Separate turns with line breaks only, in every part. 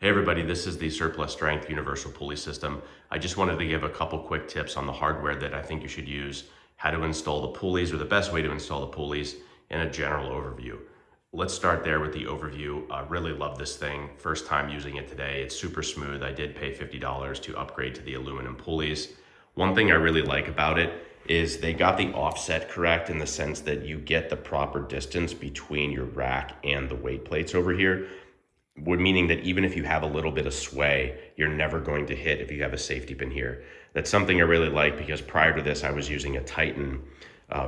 Hey everybody, this is the Surplus Strength Universal Pulley System. I just wanted to give a couple quick tips on the hardware that I think you should use, how to install the pulleys or the best way to install the pulleys, and a general overview. Let's start there with the overview. I really love this thing. First time using it today. It's super smooth. I did pay $50 to upgrade to the aluminum pulleys. One thing I really like about it is they got the offset correct in the sense that you get the proper distance between your rack and the weight plates over here. Meaning that even if you have a little bit of sway, you're never going to hit if you have a safety pin here. That's something I really like because prior to this, I was using a Titan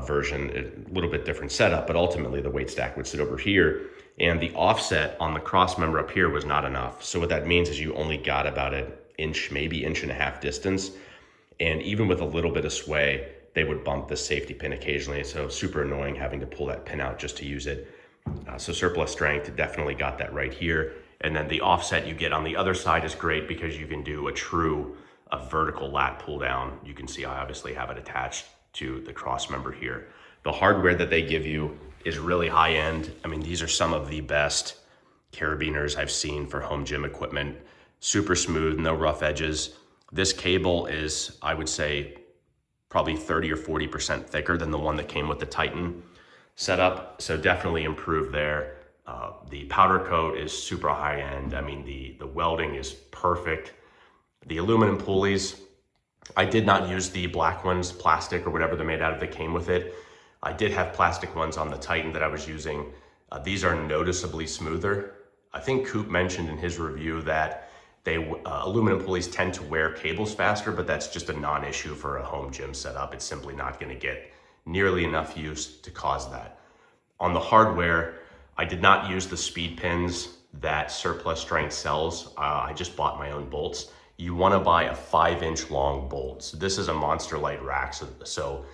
version, a little bit different setup, but ultimately the weight stack would sit over here and the offset on the cross member up here was not enough. So what that means is you only got about an inch, maybe inch and a half distance. And even with a little bit of sway, they would bump the safety pin occasionally. So super annoying having to pull that pin out just to use it. So Surplus Strength definitely got that right here. And then the offset you get on the other side is great because you can do a true vertical lat pull down. You can see I obviously have it attached to the cross member here. The hardware that they give you is really high end. I mean, these are some of the best carabiners I've seen for home gym equipment. Super smooth, no rough edges. This cable is, I would say, probably 30 or 40% thicker than the one that came with the Titan setup, so definitely improved there. The powder coat is super high end. I mean, the welding is perfect. The aluminum pulleys, I did not use the black ones, plastic or whatever they're made out of that came with it. I did have plastic ones on the Titan that I was using. These are noticeably smoother. I think Coop mentioned in his review that aluminum pulleys tend to wear cables faster, but that's just a non-issue for a home gym setup. It's simply not going to get nearly enough use to cause that. On the hardware, I did not use the speed pins that Surplus Strength sells. I just bought my own bolts. You want to buy a 5-inch long bolt. So this is a Monster Light rack, so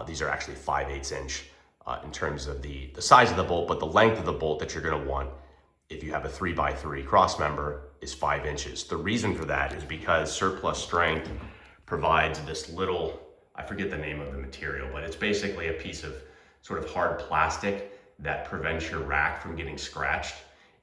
these are actually 5/8 inch in terms of the size of the bolt, but the length of the bolt that you're going to want if you have a 3x3 cross member is 5 inches. The reason for that is because Surplus Strength provides this little, I forget the name of the material, but it's basically a piece of sort of hard plastic that prevents your rack from getting scratched.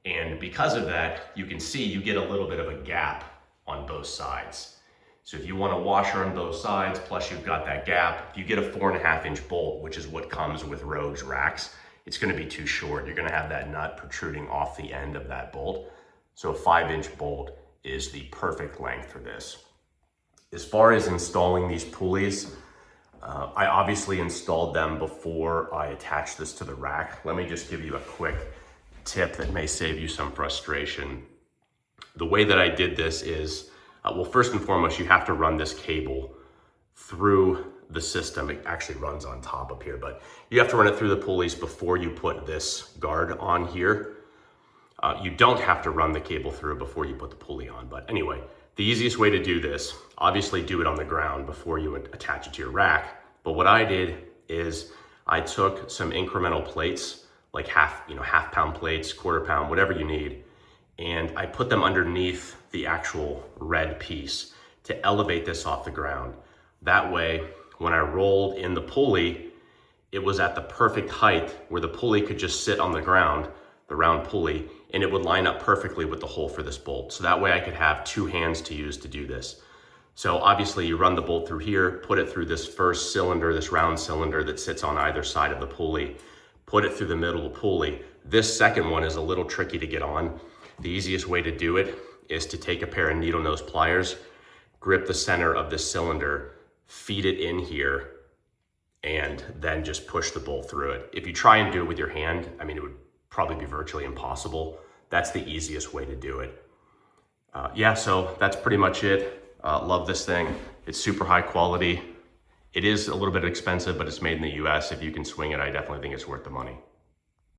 And because of that, you can see you get a little bit of a gap on both sides. So if you want a washer on both sides, plus you've got that gap, if you get a 4.5 inch bolt, which is what comes with Rogue's racks, it's gonna be too short. You're gonna have that nut protruding off the end of that bolt. So a 5-inch bolt is the perfect length for this. As far as installing these pulleys, I obviously installed them before I attached this to the rack. Let me just give you a quick tip that may save you some frustration. The way that I did this is, well, first and foremost, you have to run this cable through the system. It actually runs on top up here, but you have to run it through the pulleys before you put this guard on here. You don't have to run the cable through before you put the pulley on, but anyway, the easiest way to do this, obviously do it on the ground before you attach it to your rack. But what I did is I took some incremental plates, like half pound plates, quarter pound, whatever you need, and I put them underneath the actual red piece to elevate this off the ground. That way, when I rolled in the pulley, it was at the perfect height where the pulley could just sit on the ground, the round pulley, and it would line up perfectly with the hole for this bolt. So that way I could have 2 hands to use to do this. So obviously you run the bolt through here, put it through this first cylinder, this round cylinder that sits on either side of the pulley, put it through the middle of the pulley. This second one is a little tricky to get on. The easiest way to do it is to take a pair of needle nose pliers, grip the center of this cylinder, feed it in here, and then just push the bolt through it. If you try and do it with your hand, I mean, it would probably be virtually impossible. That's the easiest way to do it. Yeah, so that's pretty much it. Love this thing. It's super high quality. It is a little bit expensive, but it's made in the US. If you can swing it, I definitely think it's worth the money.